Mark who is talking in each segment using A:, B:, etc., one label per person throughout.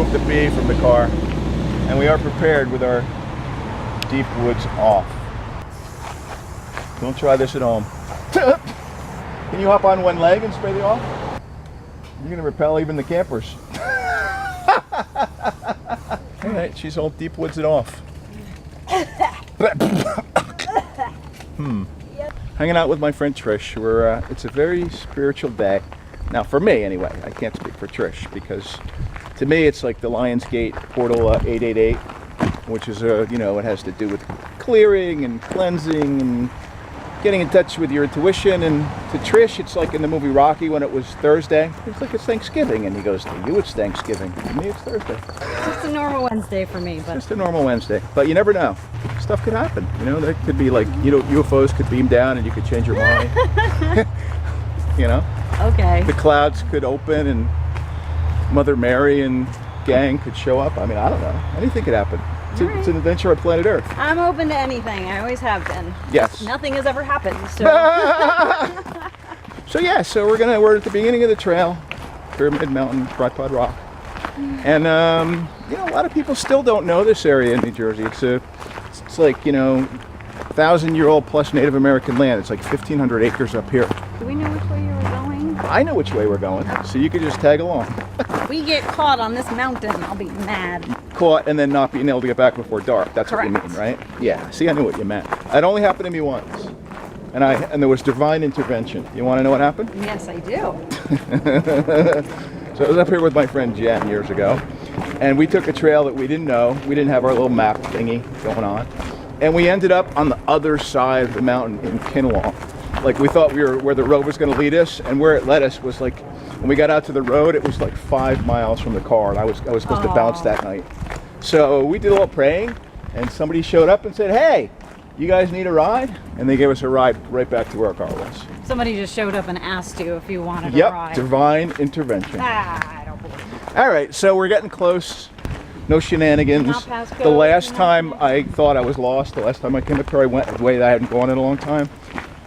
A: off the B from the car, and we are prepared with our deep woods off. Don't try this at home. Can you hop on one leg and spray the off? You're gonna repel even the campers. All right, she's all deep woods it off. Hanging out with my friend Trish. It's a very spiritual day. Now, for me, anyway. I can't speak for Trish because, to me, it's like the Lions Gate portal 888, which is it has to do with clearing and cleansing and getting in touch with your intuition. And to Trish, it's like in the movie Rocky when it was Thursday. It's like it's Thanksgiving, and he goes, "To you, it's Thanksgiving. To me, it's Thursday."
B: It's just a normal Wednesday for me, but
A: just a normal Wednesday. But you never know. Stuff could happen. There could be like UFOs could beam down, and you could change your mind.
B: Okay.
A: The clouds could open, and Mother Mary and gang could show up. I mean, I don't know. Anything could happen. It's an adventure on planet Earth.
B: I'm open to anything. I always have been.
A: Yes.
B: Nothing has ever happened. So.
A: So we're at the beginning of the trail, Pyramid Mountain, Tripod Rock, and a lot of people still don't know this area in New Jersey. It's like 1,000-year-old plus Native American land. It's like 1,500 acres up here.
B: Do we know which way you were going?
A: I know which way we're going, so you could just tag along.
B: We get caught on this mountain, I'll be mad.
A: Caught and then not being able to get back before dark. That's
B: Correct.
A: What you mean, right? Yeah. See, I knew what you meant. It only happened to me once, and there was divine intervention. You want to know what happened?
B: Yes, I do.
A: So I was up here with my friend Jen years ago, and we took a trail that we didn't know. We didn't have our little map thingy going on, and we ended up on the other side of the mountain in Kinwall. Like we thought we were where the road was going to lead us, and where it led us was like when we got out to the road, it was like 5 miles from the car, and I was supposed to bounce that night. So we did a little praying, and somebody showed up and said, "Hey, you guys need a ride?" And they gave us a ride right back to where our car was.
B: Somebody just showed up and asked you if you wanted a
A: Yep,
B: ride.
A: divine intervention.
B: I don't believe it.
A: All right, so we're getting close. No shenanigans.
B: Not pass
A: The
B: go,
A: last
B: not
A: time
B: shenanigans.
A: I thought I was lost, the last time I came up here, I went the way that I hadn't gone in a long time.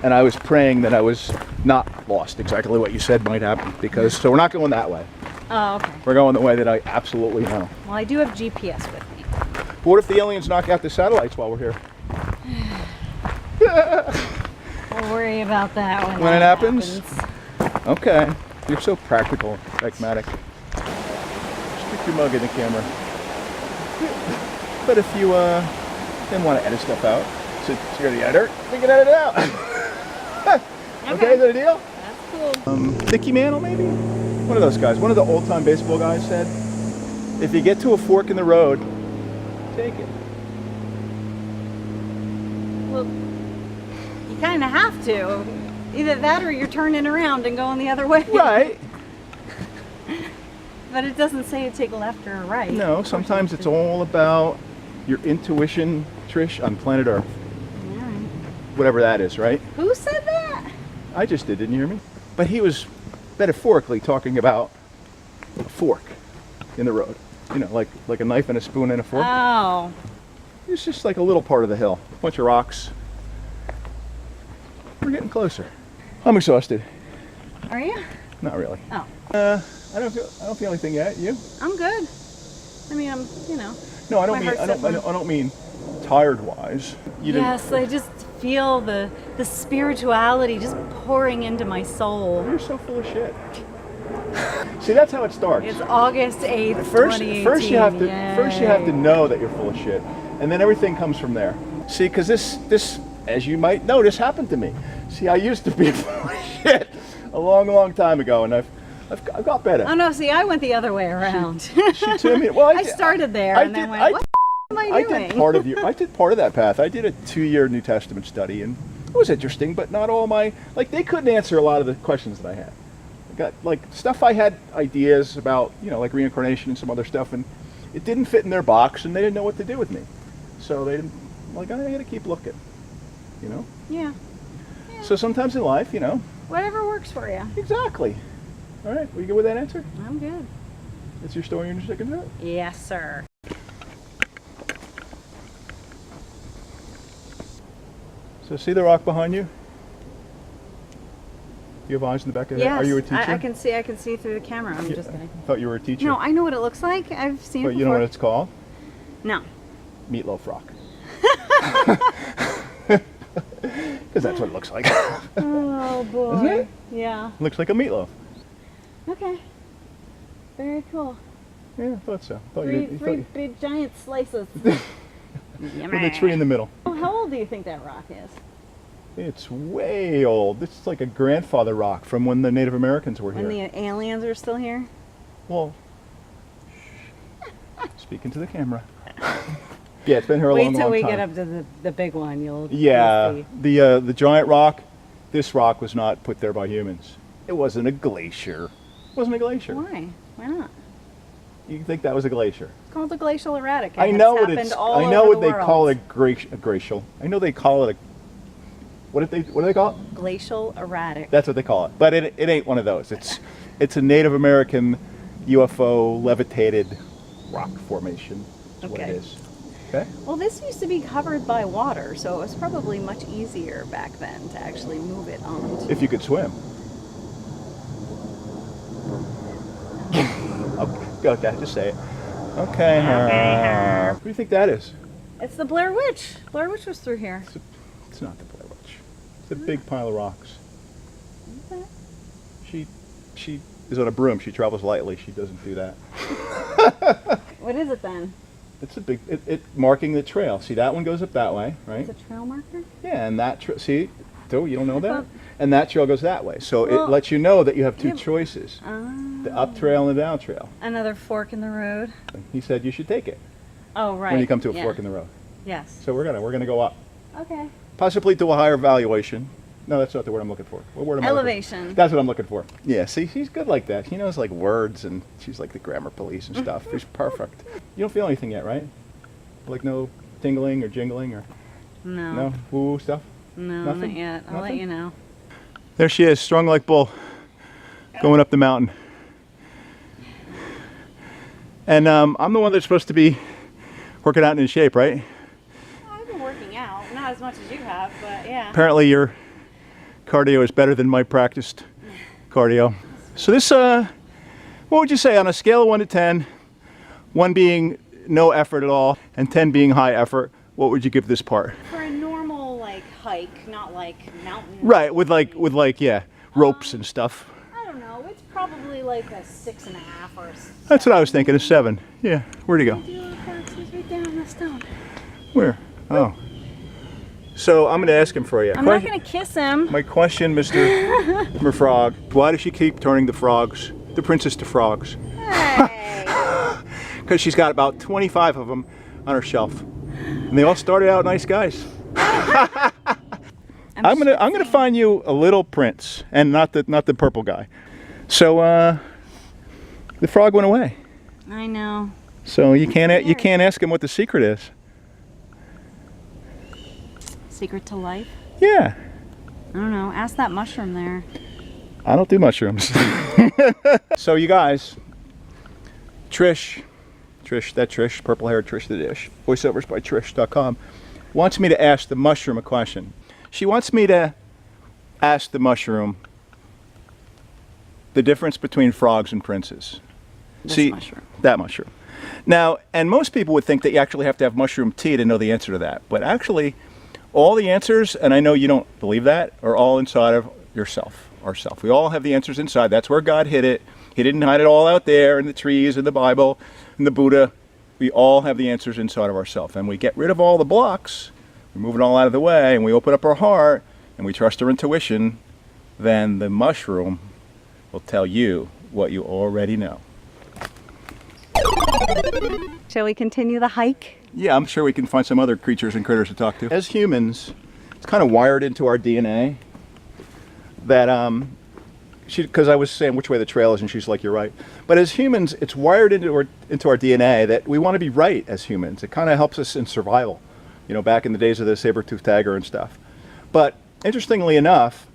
A: And I was praying that I was not lost. Exactly what you said might happen. So we're not going that way.
B: Oh, okay.
A: We're going the way that I absolutely know.
B: Well, I do have GPS with me.
A: But what if the aliens knock out the satellites while we're here?
B: We'll worry about that when
A: When it
B: that
A: happens? Okay. You're so practical, pragmatic. Stick your mug in the camera. But if you didn't want to edit stuff out, so you're the editor, we can edit it out. Okay, is that a deal?
B: That's cool.
A: Dickie Mantle, maybe? One of those guys. One of the old-time baseball guys said, if you get to a fork in the road, take it.
B: Well, you kind of have to. Either that or you're turning around and going the other way.
A: Right.
B: But it doesn't say to take a left or a right.
A: No, sometimes it's all about your intuition, Trish, on planet Earth.
B: All right.
A: Whatever that is, right?
B: Who said that?
A: I just did, didn't you hear me? But he was metaphorically talking about a fork in the road. Like a knife and a spoon and a fork.
B: Oh.
A: It's just like a little part of the hill. A bunch of rocks. We're getting closer. I'm exhausted.
B: Are you?
A: Not really.
B: Oh.
A: I don't feel anything yet. You?
B: I'm good. I mean,
A: No, I don't
B: My
A: mean.
B: heart's
A: I don't mean tired-wise. You didn't.
B: yes, I just feel the spirituality just pouring into my soul.
A: You're so full of shit. See, that's how it starts.
B: It's August 8th,
A: First
B: 2018.
A: you have to
B: Yay.
A: know that you're full of shit, and then everything comes from there. See, because this, as you might notice, happened to me. See, I used to be full of shit a long time ago, and I've got better.
B: Oh no, see, I went the other way around.
A: She told me, well,
B: I started there and then went, what am I doing?
A: I did part of that path. I did a 2-year New Testament study, and it was interesting, but not all my, they couldn't answer a lot of the questions that I had. I got, stuff I had ideas about, like reincarnation and some other stuff, and it didn't fit in their box, and they didn't know what to do with me. So they didn't, I gotta keep looking,
B: Yeah.
A: So sometimes in life,
B: Whatever works for you.
A: Exactly. All right, we good with that answer?
B: I'm good.
A: That's your story, you're just sticking to it?
B: Yes, sir.
A: So see the rock behind you? You have eyes in the back of your head?
B: Yes,
A: Are you a teacher?
B: I can see through the camera. I'm just kidding.
A: Thought you were a teacher.
B: No, I know what it looks like. I've seen it
A: But
B: before.
A: you know what it's called?
B: No.
A: Meatloaf rock. Because that's what it looks like.
B: Oh boy.
A: Isn't it?
B: Yeah.
A: Looks like a meatloaf.
B: Okay. Very cool.
A: Yeah, I thought so.
B: Three big giant slices.
A: With a tree in the middle.
B: Oh, how old do you think that rock is?
A: It's way old. This is like a grandfather rock from when the Native Americans were
B: When
A: here.
B: the aliens are still here?
A: Well, speaking to the camera. Yeah, it's been here a
B: Wait
A: long,
B: till
A: long
B: we
A: time.
B: get up to the big one. You'll
A: Yeah,
B: see.
A: the giant rock. This rock was not put there by humans. It wasn't a glacier. It wasn't a glacier.
B: Why? Why not?
A: You think that was a glacier?
B: It's called a glacial erratic.
A: I know what
B: happened
A: it's.
B: all
A: I know
B: over
A: what
B: the
A: they
B: world.
A: call it. A glacial. I know they call it a. What do they call it?
B: Glacial erratic.
A: That's what they call it. But it ain't one of those. It's a Native American UFO levitated rock formation. That's what it
B: Okay.
A: is. Okay.
B: Well, this used to be covered by water, so it was probably much easier back then to actually move it onto.
A: If you could swim. Okay, just say it. Okay. What do you think that is?
B: It's the Blair Witch. Blair Witch was through here.
A: It's not the Blair Witch. It's a big pile of rocks.
B: Okay.
A: She is on a broom. She travels lightly. She doesn't do that.
B: What is it then?
A: It's a big. It marking the trail. See, that one goes up that way, right?
B: It's a trail marker?
A: Yeah, and that see, so you don't know that,
B: thought-
A: and that trail goes that way. So
B: Well,
A: it lets you know that you have two
B: yeah.
A: choices:
B: Ah.
A: the up trail and the down trail.
B: Another fork in the road.
A: He said you should take it
B: Oh, right.
A: when you come to a
B: Yeah.
A: fork in the road.
B: Yes.
A: So we're gonna go up,
B: Okay.
A: possibly to a higher valuation. No, that's not the word I'm looking for. What word am I looking for?
B: Elevation.
A: That's what I'm looking for. Yeah, see, she's good like that. She knows like words, and she's like the grammar police and stuff. She's perfect. You don't feel anything yet, right? Like no tingling or jingling or no woo-woo stuff?
B: No,
A: Nothing?
B: not yet. I'll let
A: Nothing?
B: you know.
A: There she is, strong like bull, going up the mountain. And I'm the one that's supposed to be working out and in shape, right?
B: I've been working out. Not as much as you have, but yeah.
A: Apparently your cardio is better than my practiced cardio. So this, what would you say on a scale of 1 to 10, 1 being no effort at all and 10 being high effort, what would you give this part?
B: For a normal like hike, not like mountain.
A: Right, with yeah, ropes and stuff.
B: I don't know. It's probably like a 6.5 or a 7.
A: That's what I was thinking, a 7. Yeah, where'd he go?
B: It's right down on the stone.
A: Where? Oh. So I'm gonna ask him for you.
B: I'm not gonna kiss him.
A: My question, Mr. Frog, why does she keep turning the princess to frogs?
B: Hey.
A: Because she's got about 25 of them on her shelf, and they all started out nice guys. I'm gonna find you a little prince, and not the purple guy. So the frog went away.
B: I know.
A: So you can't ask him what the secret is.
B: Secret to life?
A: Yeah,
B: I don't know. Ask that mushroom there.
A: I don't do mushrooms. So you guys, Trish, purple-haired Trish the Dish, voiceovers by Trish.com, wants me to ask the mushroom a question. She wants me to ask the mushroom the difference between frogs and princes.
B: This mushroom.
A: That mushroom. Now, and most people would think that you actually have to have mushroom tea to know the answer to that. But actually, all the answers, and I know you don't believe that, are all inside of yourself, ourself. We all have the answers inside. That's where God hid it. He didn't hide it all out there in the trees, in the Bible, in the Buddha. We all have the answers inside of ourselves. And we get rid of all the blocks, we move it all out of the way, and we open up our heart, and we trust our intuition, then the mushroom will tell you what you already know.
B: Shall we continue the hike?
A: Yeah, I'm sure we can find some other creatures and critters to talk to. As humans, it's kind of wired into our DNA that, because I was saying which way the trail is, and she's like, you're right. But as humans, it's wired into our DNA that we want to be right as humans. It kind of helps us in survival, you know, back in the days of the saber-toothed tiger and stuff. But interestingly enough,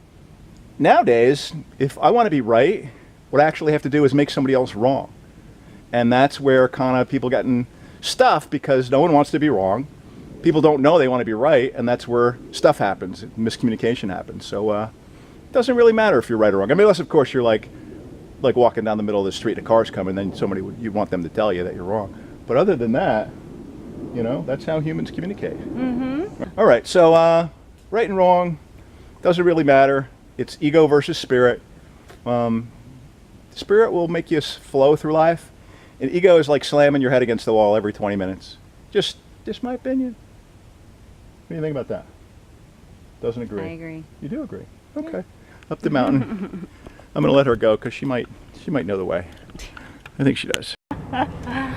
A: nowadays, if I want to be right, what I actually have to do is make somebody else wrong. And that's where kind of people getting stuff, because no one wants to be wrong. People don't know they want to be right, and that's where stuff happens. Miscommunication happens. So doesn't really matter if you're right or wrong. I mean, unless of course you're like walking down the middle of the street and a car's coming, then you want them to tell you that you're wrong. But other than that, you know, that's how humans communicate. All right, so right and wrong doesn't really matter. It's ego versus spirit. Spirit will make you flow through life, and ego is like slamming your head against the wall every 20 minutes. Just my opinion. What do you think about that? Doesn't agree?
B: I agree.
A: You do agree? Okay. Up the mountain. I'm going to let her go because she might know the way. I think she does.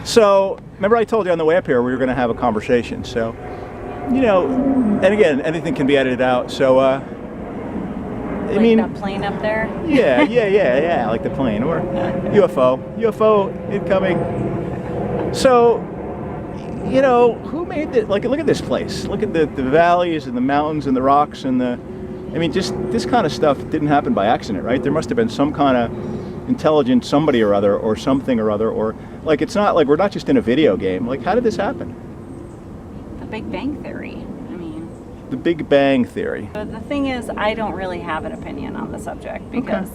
A: So, remember I told you on the way up here we were going to have a conversation. So, you know, and again, anything can be edited out. So, I mean,
B: that plane up there?
A: yeah, like the plane or UFO incoming. So, you know, who made it? Like, look at this place. Look at the valleys and the mountains and the rocks and I mean, just this kind of stuff didn't happen by accident, right? There must have been some kind of intelligent somebody or other, or something or other, or like it's not like we're not just in a video game. Like, how did this happen?
B: The Big Bang Theory. I mean,
A: the Big Bang Theory.
B: But the thing is, I don't really have an opinion on the subject because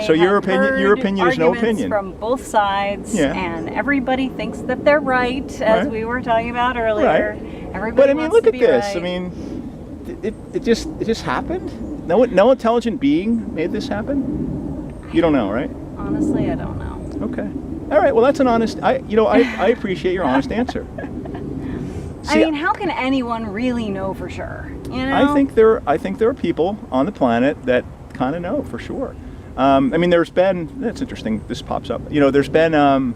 A: So your opinion is no opinion
B: from both sides,
A: Yeah.
B: and everybody thinks that they're right, as
A: Right.
B: we were talking about earlier.
A: Right.
B: Everybody
A: But I mean,
B: wants
A: look
B: to
A: at
B: be
A: this.
B: right.
A: I mean, it just happened. No intelligent being made this happen. You don't know, right?
B: Honestly, I don't know.
A: Okay. All right. Well, that's an honest. I appreciate your honest answer. See,
B: I mean, how can anyone really know for sure? You know?
A: I think there are people on the planet that kind of know for sure. I mean, that's interesting. This pops up. You know, there's been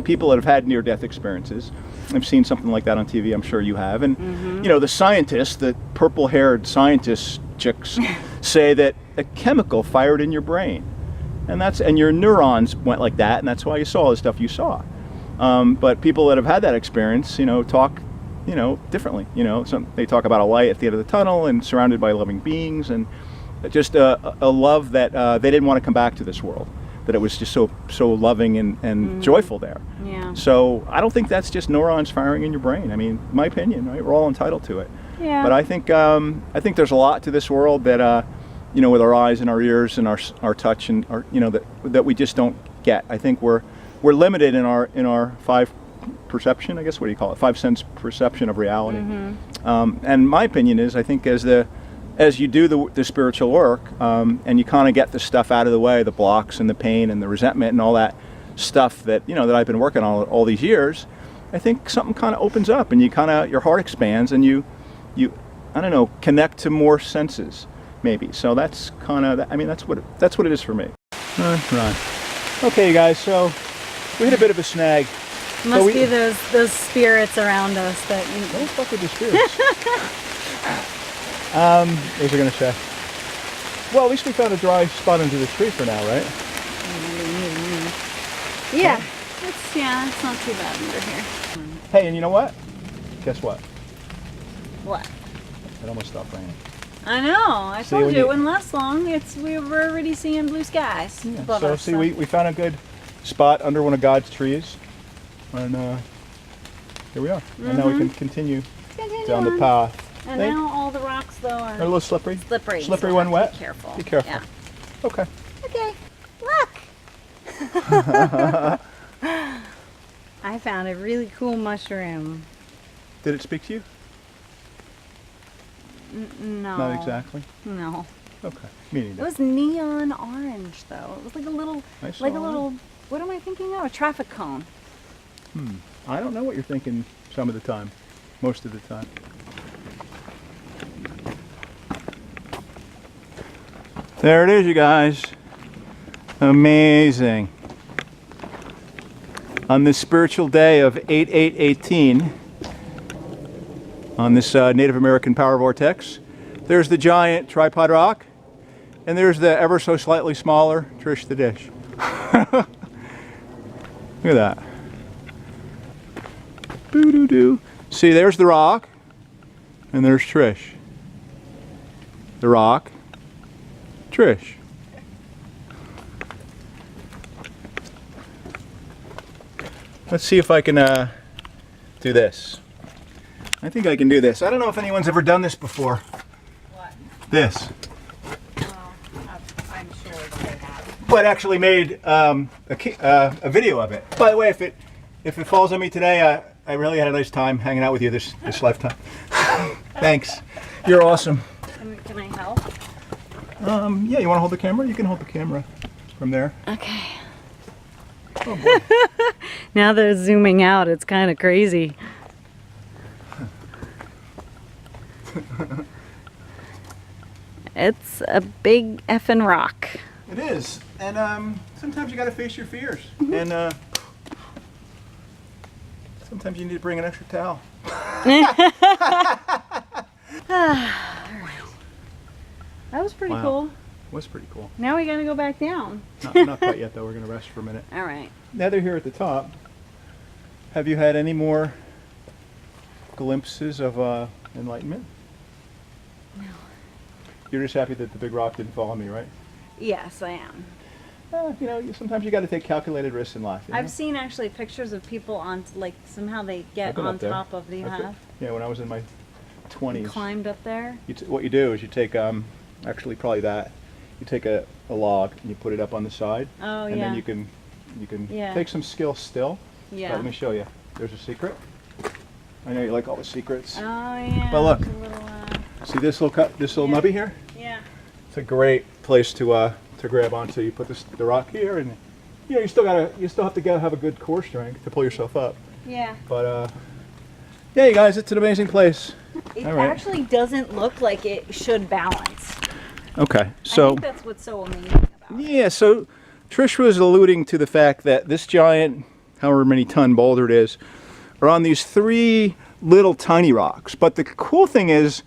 A: people that have had near-death experiences. I've seen something like that on TV. I'm sure you have. And you know, the scientists, the purple-haired scientist chicks, say that a chemical fired in your brain, and your neurons went like that, and that's why you saw all the stuff you saw. But people that have had that experience, you know, talk, you know, differently. You know, they talk about a light at the end of the tunnel and surrounded by loving beings, and just a love that they didn't want to come back to this world. That it was just so loving and joyful there.
B: Yeah.
A: So I don't think that's just neurons firing in your brain. I mean, my opinion, right? We're all entitled to it.
B: Yeah.
A: But I think there's a lot to this world that you know, with our eyes and our ears and our touch and our, you know, that we just don't get. I think we're limited in our five perception, I guess. What do you call it? 5 sense perception of reality. And my opinion is, I think as you do the spiritual work, and you kind of get the stuff out of the way, the blocks and the pain and the resentment and all that stuff that, you know, that I've been working on all these years, I think something kind of opens up and your heart expands and you I don't know, connect to more senses maybe. So that's kind of, I mean, that's what it is for me. Right. Okay, you guys. So we hit a bit of a snag.
B: Must be those spirits around us that you know.
A: What the fuck with the spirits? What was I going to say? Well, at least we found a dry spot under the tree for now, right?
B: Yeah, it's not too bad under here.
A: Hey, and you know what? Guess what?
B: What?
A: It almost stopped raining.
B: I know. I
A: See,
B: told
A: when
B: you it
A: you-
B: wouldn't last long. We were already seeing blue skies above
A: So
B: us.
A: see, we found a good spot under one of God's trees, and here we are. And now we can continue down the path.
B: And now all the rocks though
A: Are a little slippery.
B: slippery.
A: Slippery
B: so
A: when
B: have
A: wet.
B: to Be careful.
A: Be careful.
B: Yeah.
A: Okay.
B: Okay. Look. I found a really cool mushroom.
A: Did it speak to you?
B: No.
A: Not exactly.
B: No.
A: Okay. Me
B: It
A: neither.
B: was neon orange though. It was like a little,
A: I saw
B: like a
A: it.
B: little. What am I thinking of? A traffic cone.
A: I don't know what you're thinking some of the time. Most of the time. There it is, you guys. Amazing. On this spiritual day of 8/8/18, on this Native American power vortex, there's the giant tripod rock, and there's the ever so slightly smaller Trish the dish. Look at that. Boo-doo-doo. See, there's the rock, and there's Trish. The rock, Trish. Let's see if I can do this. I think I can do this. I don't know if anyone's ever done this before.
B: What?
A: This. but actually made a video of it. By the way, if it falls on me today, I really had a nice time hanging out with you this lifetime. Thanks. You're awesome.
B: Can I help?
A: Yeah, you want to hold the camera? You can hold the camera from there.
B: Okay. Oh, boy. Now they're zooming out. It's kind of crazy. It's a big effing rock.
A: It is, and sometimes you got to face your fears, and sometimes you need to bring an extra towel.
B: That was pretty
A: Wow.
B: cool.
A: It was pretty cool.
B: Now we gotta go back down.
A: Not quite yet, though. We're going to rest for a minute.
B: All right.
A: Now they're here at the top. Have you had any more glimpses of enlightenment?
B: No.
A: You're just happy that the big rock didn't fall on me, right?
B: Yes, I am.
A: You know, sometimes you got to take calculated risks in life. You know?
B: I've seen actually pictures of people on, like, somehow they
A: I've
B: get
A: been
B: on
A: up there.
B: top of the
A: Yeah, when I was in my 20s.
B: climbed up there.
A: What you do is you take, actually probably that, you take a log and you put it up on the side.
B: Oh,
A: and
B: yeah.
A: then you can
B: Yeah.
A: take some skill still.
B: Yeah.
A: Let me show you. There's a secret. I know you like all the secrets.
B: Oh, yeah.
A: But look.
B: there's a little,
A: See this little
B: Yeah.
A: nubby here?
B: yeah.
A: It's a great place to grab onto. You put the rock here, and you still have to have a good core strength to pull yourself up.
B: Yeah.
A: But yeah, you guys, it's an amazing place.
B: It
A: All right.
B: actually doesn't look like it should balance.
A: Okay,
B: I
A: so
B: think that's what's so amazing about it.
A: yeah, so Trish was alluding to the fact that this giant, however many ton boulder it is, are on these 3 little tiny rocks. But the cool thing is,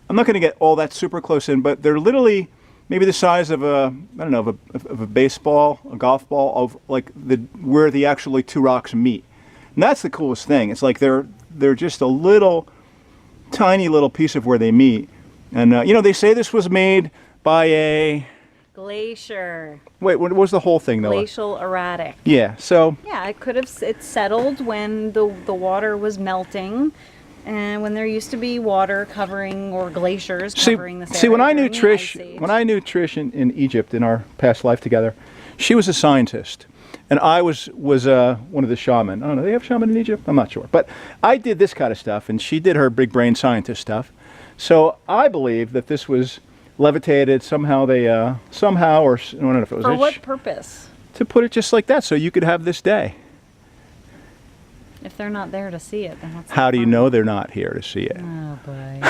A: I'm not going to get all that super close in, but they're literally maybe the size of a, I don't know, of a baseball, a golf ball, of like where the actually 2 rocks meet. And that's the coolest thing. It's like they're just a little, tiny little piece of where they meet. And you know, they say this was made by a
B: Glacier.
A: wait. What was the whole thing though?
B: Glacial erratic.
A: Yeah. So
B: Yeah, it settled when the water was melting, and when there used to be water covering or glaciers covering this area.
A: see, when I knew
B: during the Ice
A: Trish,
B: Age.
A: when I knew Trish in Egypt in our past life together, she was a scientist, and I was one of the shaman. I don't know. They have shaman in Egypt. I'm not sure, but I did this kind of stuff, and she did her big brain scientist stuff. So I believe that this was levitated somehow. They somehow, or I don't know if it was
B: For what purpose?
A: to put it just like that, so you could have this day.
B: If they're not there to see it, then what's
A: How
B: the
A: do you
B: fun?
A: know they're not here to see it?
B: Oh boy.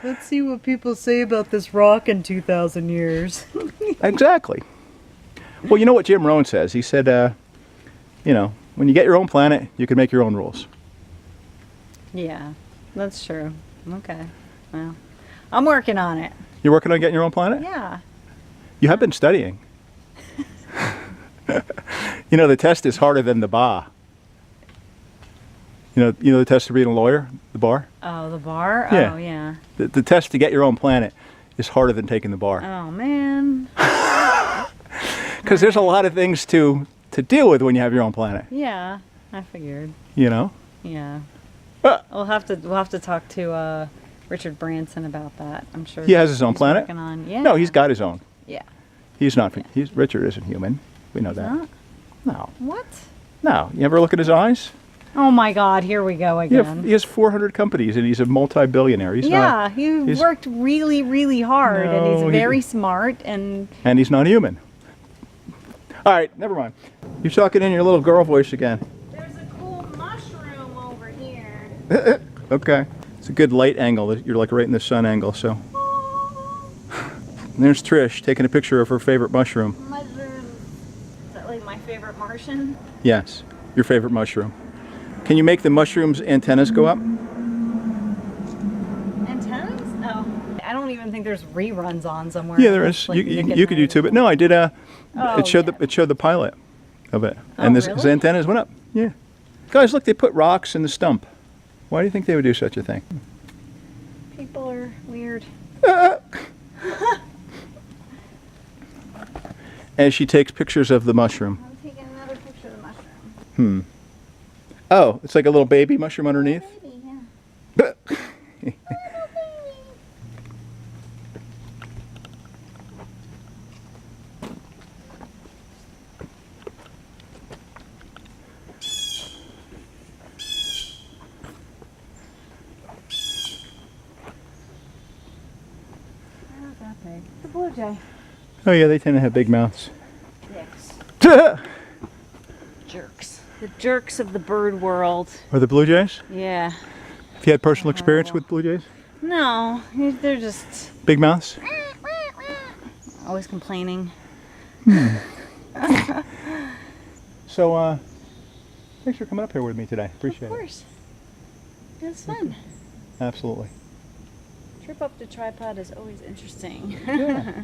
B: Let's see what people say about this rock in 2,000 years.
A: Exactly. Well, you know what Jim Rohn says? He said, you know, when you get your own planet, you can make your own rules.
B: Yeah, that's true. Okay. Well, I'm working on it.
A: You're working on getting your own planet?
B: Yeah.
A: You have been studying. You know, the test is harder than the bar. You know the test to being a lawyer, the bar?
B: Oh, the bar?
A: Yeah.
B: Oh, yeah.
A: The test to get your own planet is harder than taking the bar.
B: Oh, man.
A: Because there's a lot of things to deal with when you have your own planet,
B: Yeah, I figured.
A: you know?
B: Yeah.
A: Ah.
B: We'll have to talk to Richard Branson about that. I'm sure
A: He has his own
B: he's
A: planet?
B: working on, yeah.
A: No, he's got his own.
B: Yeah.
A: He's not, Richard isn't human. We know that.
B: Not?
A: No.
B: What?
A: No. You ever look at his eyes?
B: Oh my God! Here we go again.
A: He has 400 companies and he's a multi-billionaire. He's
B: yeah,
A: not,
B: he
A: he's-
B: worked really, really hard, and
A: No,
B: he's very smart. And
A: and he's not human. All right, never mind. You're talking in your little girl voice again.
B: there's a cool mushroom over here.
A: Okay. It's a good light angle. You're like right in the sun angle, so. And there's Trish taking a picture of her favorite mushroom.
B: Mushroom. Is that like my favorite Martian?
A: Yes, your favorite mushroom. Can you make the mushroom's antennas go up?
B: Antennas? Oh, I don't even think there's reruns on somewhere.
A: Yeah, there is.
B: Like
A: You
B: Nick
A: could
B: at
A: YouTube
B: Night.
A: it. No, I did.
B: Oh,
A: it showed
B: yeah.
A: it showed the pilot of it,
B: Oh,
A: and his
B: really?
A: antennas went up. Yeah, guys, look, they put rocks in the stump. Why do you think they would do such a thing?
B: People are weird.
A: As she takes pictures of the mushroom.
B: I'm taking another picture of the mushroom.
A: Oh, it's like a little baby mushroom underneath.
B: Baby, yeah. blue jay.
A: Oh yeah, they tend to have big mouths.
B: Dicks. Jerks. The jerks of the bird world.
A: Are the blue jays?
B: Yeah.
A: Have you had personal experience with blue jays?
B: No, they're just
A: Big mouths?
B: always complaining.
A: So, thanks for coming up here with me today. Appreciate it.
B: Of course. It's fun.
A: Absolutely.
B: Trip up to tripod is always interesting.
A: Yeah.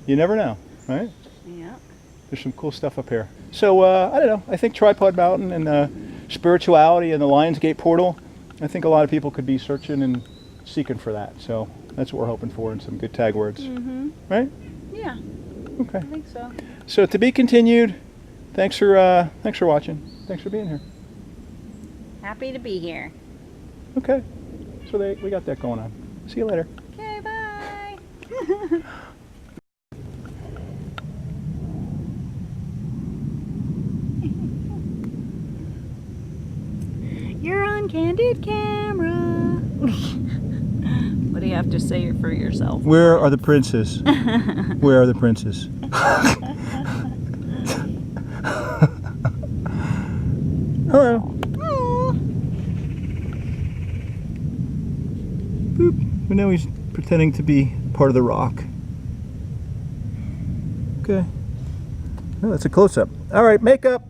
A: You never know, right?
B: Yeah.
A: There's some cool stuff up here. So, I don't know. I think Tripod Mountain and spirituality and the Lionsgate portal, I think a lot of people could be searching and seeking for that. So that's what we're hoping for in some good tag words.
B: Mm-hmm.
A: Right?
B: Yeah.
A: Okay.
B: I think so.
A: So to be continued. Thanks for watching. Thanks for being here.
B: Happy to be here.
A: Okay. So we got that going on. See you later.
B: Okay, bye. You're on candid camera. What do you have to say for yourself?
A: Where are the princes? Where are the princes? Hello. Boop. And now he's pretending to be part of the rock. Okay. Oh, that's a close-up. All right, makeup.